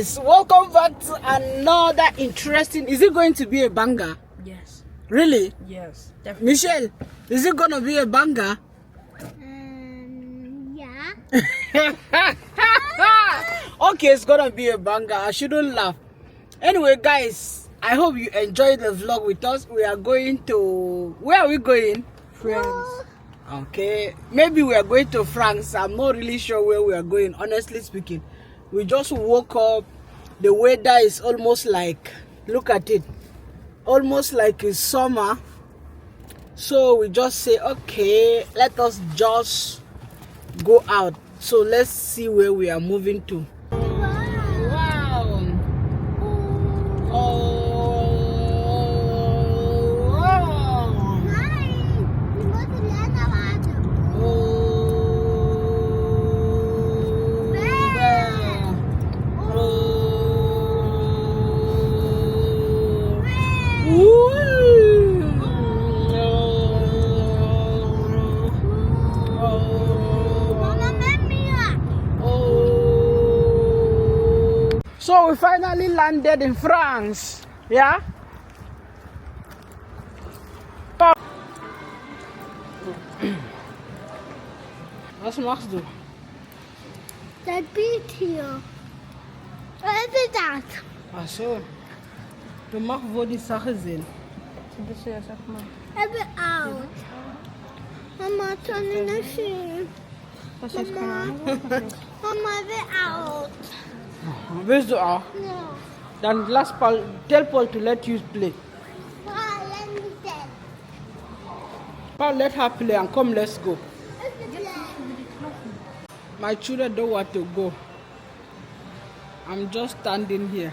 guys, welcome back to another interesting. Is it going to be a banger? Yes. Really? Yes, definitely. Michelle, is it gonna be a banger? Yeah. Okay, it's gonna be a banger. I shouldn't laugh. Anyway, guys, I hope you enjoyed the vlog with us. We are going to, where are we going? France. Okay, maybe we are going to France. I'm not really sure where we are going, honestly speaking. We just woke up. The weather is almost like, look at it, almost like it's summer. So we just say, okay, let us just go out. So let's see where we are moving to. Wow. Oh. Hi. We moeten lekker water. Mama met me. So we finally landed in France. Yeah? Wat machst du? Dat biedt hier. Wat is dat? Ach so. Du machst, wo die Sachen sind. Dus ja, zeg maar. Ik ben oud. Mama, het kan niet zien. Dat is Mama, mama, ik ben oud. Willst du auch? Ja. Dann lass Paul, tell Paul to let you play. Maar let me tell. Paul, let her play and come, let's go. Ik ben blij. My children don't want to go. I'm just standing here.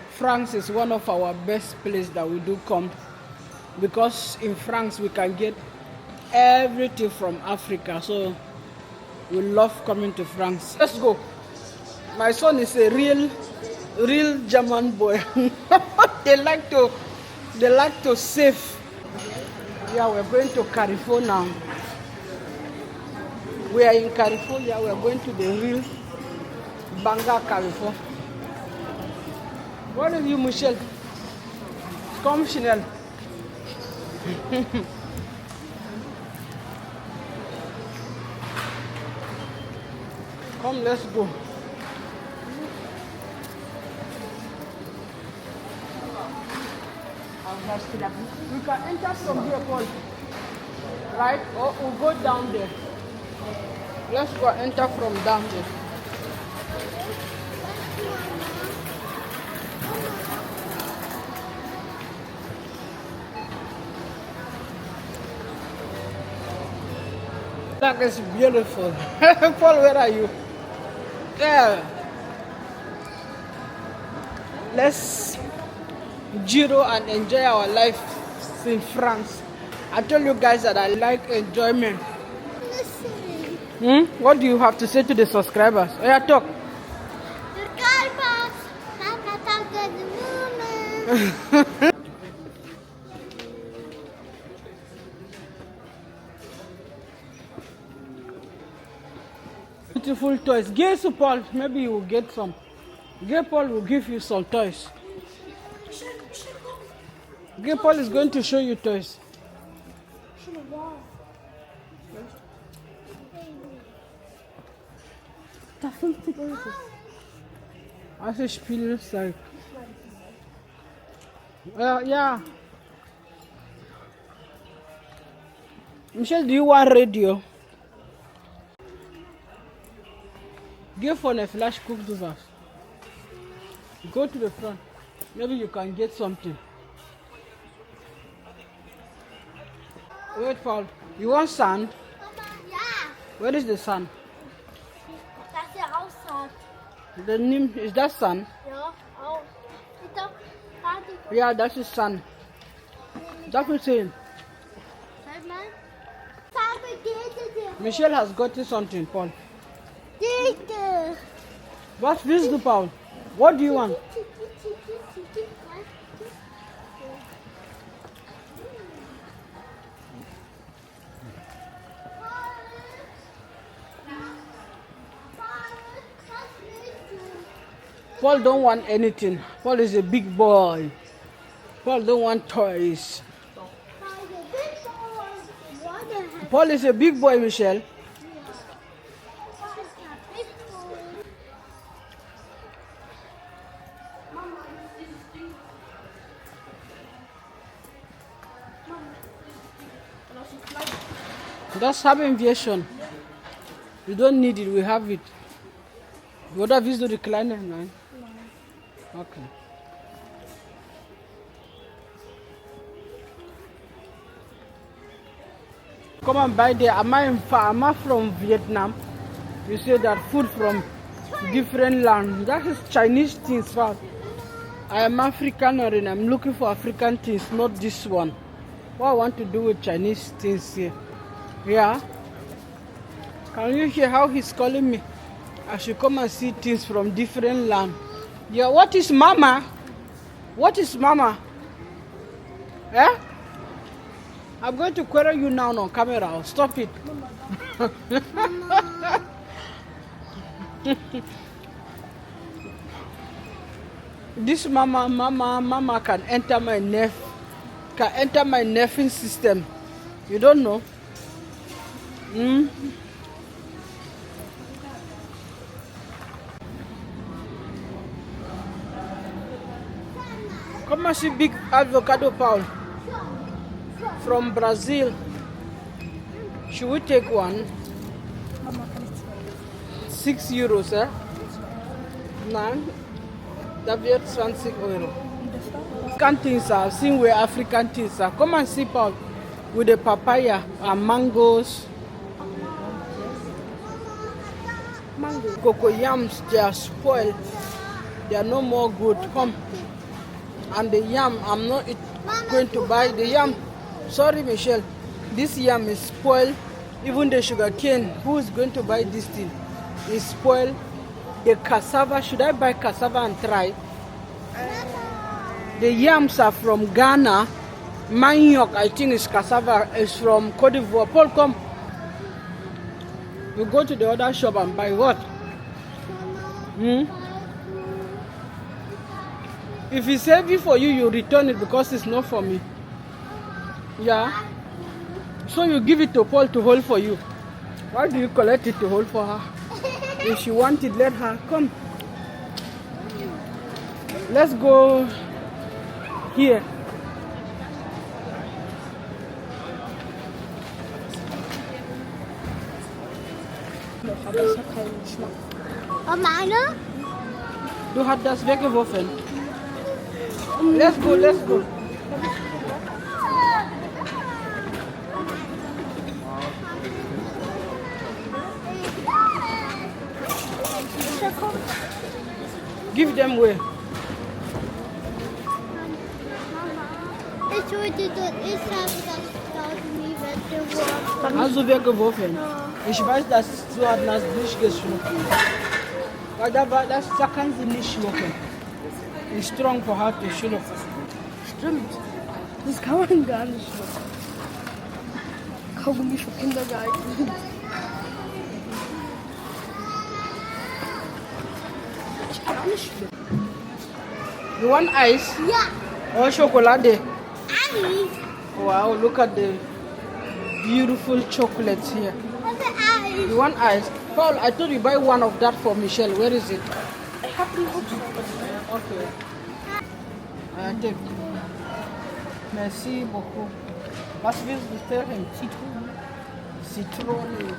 France is one of our best places that we do come, because in France we can get everything from Africa. So we love coming to France. Let's go. My son is a real German boy. they like to save. Yeah, we're going to Carrefour now. We are in Carrefour. Yeah, we're going to the real Banga Carrefour. What are you, Michelle? Come, Chanel. Come, let's go. We can enter from here, Paul. Right? Or we'll go down there. Let's go enter from down there. That is beautiful. Paul, where are you? There. Let's giro and enjoy our life in France. I told you guys that I like enjoyment. Listen. What do you have to say to the subscribers? Oh, yeah, talk. De kalpas. Kaka kaka de woman. Beautiful toys. Give to Paul. Maybe you will get some. Give Paul will give you some toys. Give Paul is going to show you toys. Da 50 Euro. Also Spielzeug. Yeah. Michelle, do you want radio? Give phone a flash cook to us. Go to the front. Maybe you can get something. Wait, Paul. You want sand? Mama, ja. Where is the sand? Dat is de afstand. The name is that sand? Ja, oh. Zit op. Gaat die. Yeah, that is sand. That's what I'm saying. Kijk maar. Papa, dit. Michelle has gotten something, Paul. Dit. What's this, do, Paul? What do you want? Paul don't want anything. Paul is a big boy. Paul don't want toys. Paul is a big boy, Michelle. That's having aviation. You don't need it, we have it. You would have used the recliner, man? No. Okay. Come and buy there. Am I from Vietnam? You say that food from different land. That is Chinese things, fam. I am African and I'm looking for African things, not this one. What I want to do with Chinese things here? Yeah. Can you hear how he's calling me? I should come and see things from different land. Yeah, what is mama? What is mama? Eh? I'm going to quarrel you now on camera. Stop it. This mama can enter my nerving system. You don't know? Come and see big avocado, Paul. From Brazil. Should we take one? 6 euros, eh? Nein. Da wird 20 Euro. African things are seen where African things are. Come and see, Paul, with the papaya and mangoes. Mango. Cocoa yams, they are spoiled. They are no more good. Come. And the yam, I'm not going to buy the yam. Sorry, Michelle. This yam is spoiled. Even the sugar cane, who is going to buy this thing? Is spoiled. The cassava, should I buy cassava and try? The yams are from Ghana. Manioc, I think, is cassava, is from Cote d'Ivoire. Paul, come. You go to the other shop and buy what? If it's heavy for you, you return it because it's not for me. Yeah. So you give it to Paul to hold for you. Why do you collect it to hold for her? If she wants it, let her come. Let's go here. Meine? Du hast das weggeworfen. Let's go, let's go. Give them way. Ich wollte das, ich habe das nie weggeworfen. Hast du weggeworfen? Ich weiß, dass du hast das nicht geschluckt. Weil da kann sie nicht schlucken. It's strong for her to schluck. Stimmt. Das kann man gar nicht machen. Kaugummi für Kinder geeignet. Ich kann auch nicht schlucken. You want ice? Ja, Or chocolate? Eis. Wow, look at the beautiful chocolates here. Was ist Eis? You want ice? Paul, I told you buy one of that for Michelle. Where is it? Ich hab die Hut. Okay. Take. Merci beaucoup. Was willst du trinken? Zitrone. Zitrone.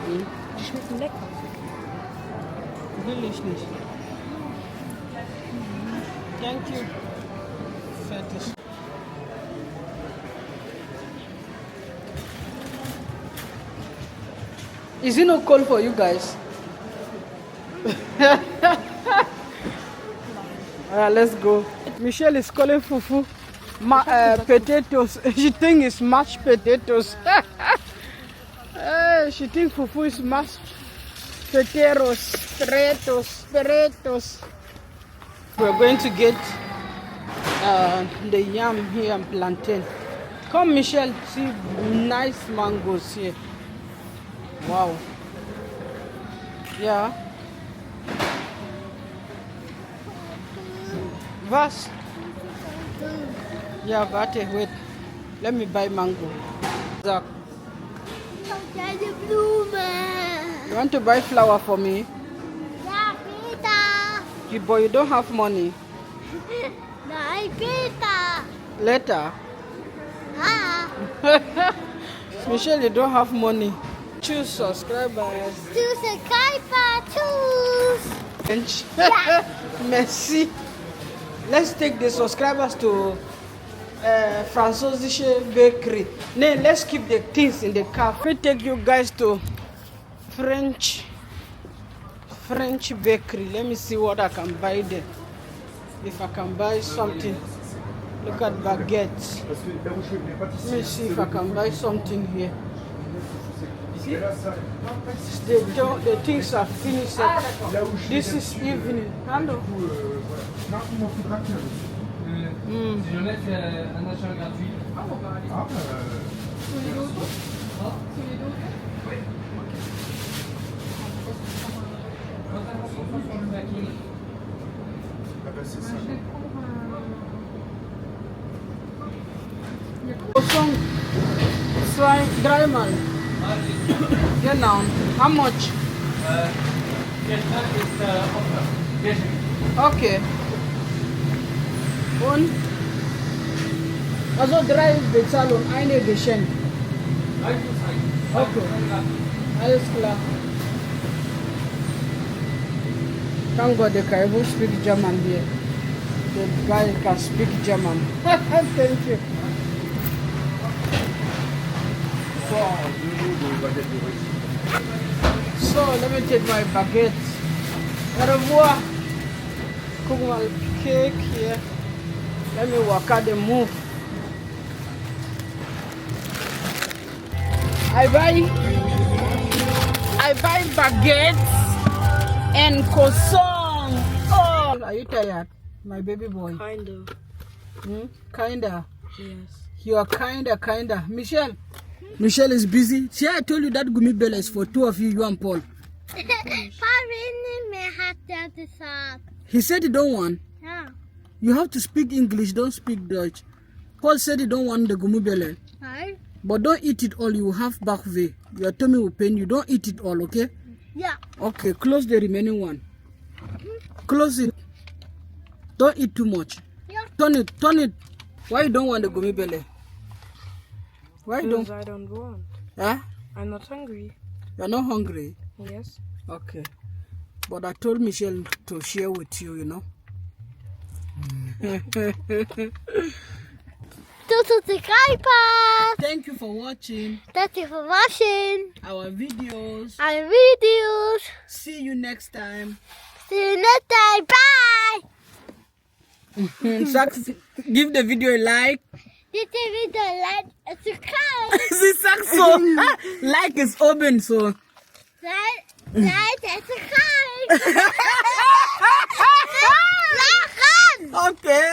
Die schmecken lecker. Will ich nicht. Thank you. Fertig. Is it not cold for you guys? Let's go. Michelle is calling fufu potatoes. She thinks it's mashed potatoes. She thinks fufu is mashed potatoes. We're going to get the yam here and plantain. Come, Michelle, see nice mangoes here. Wow. Yeah. Was? Yeah, warte, wait. Let me buy mango. Zach, Okay, the Blumen. you want to buy flower for me? Ja, Peter. But you don't have money. Nein, Peter. Later. Ah, Michelle, you don't have money. Choose subscribers. du Skyper, tschüss. Merci. Let's take the subscribers to Französische Bakery. Then let's keep the things in the car. We take you guys to French bakery. Let me see what I can buy there. If I can buy something. Look at baguettes. Let me see if I can buy something here. See? The things are finished. This is evening. Hello. Si jamais c'est un achat gratuit. Croissant, dreimal. Genau. How much? Gestern ist offen. Gestern. Okay. Und? Also 3 Bezahlung, eine geschenkt. Okay. Alles klar. Thank God they can even speak German here. The guy can speak German. Thank you. So let me take my baguette. Au revoir. Cook my cake here. Let me walk out the move. I buy baguettes and croissant. Oh, are you tired, my baby boy? Kind of. Kinda. Yes. You are kinda. Michelle is busy. See, I told you that gummy bella is for 2 of you, you and Paul. Waarin me hat er gesagt? He said he don't want. Ja. You have to speak English, don't speak Dutch. Paul said he don't want the gummy bella. Nein? But don't eat it all, you will have back way. Your tummy will pain you. Don't eat it all, okay? Ja. Okay, close the remaining one. Close it. Don't eat too much. Yeah. Turn it. Why you don't want the gummy belly? Why you Because don't? I don't want. Huh? I'm not hungry. You're not hungry? Yes. Okay. But I told Michelle to share with you, you know. Tot de Skyper. Thank you for watching Thank you for watching our videos. our videos. See you next time. See you next time. Bye. Sax, give the video a like. Dit is weer like en subscribe. See, Saxo, like is open, so. Like en subscribe. Lachen. Okay.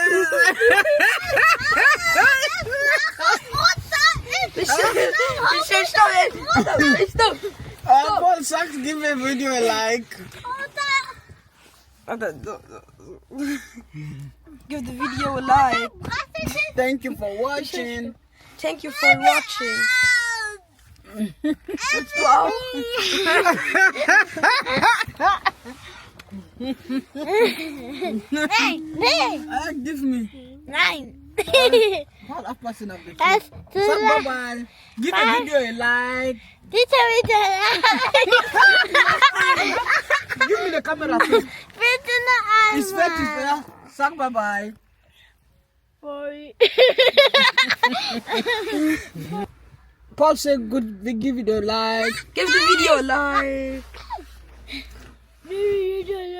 Stop. Paul Sax, give a video a like. Give the video a like. Thank you for watching. Thank you for watching. Wow. Nee. Give me. Nein. What a person of the Es truth. So, bye-bye. Give a video a like. Dit is weer Give me the camera, please. Bitte noch It's einmal. fetish, yeah? Sag bye-bye. Bye. Paul said good, we give it a like. Give the video a like. Bitte.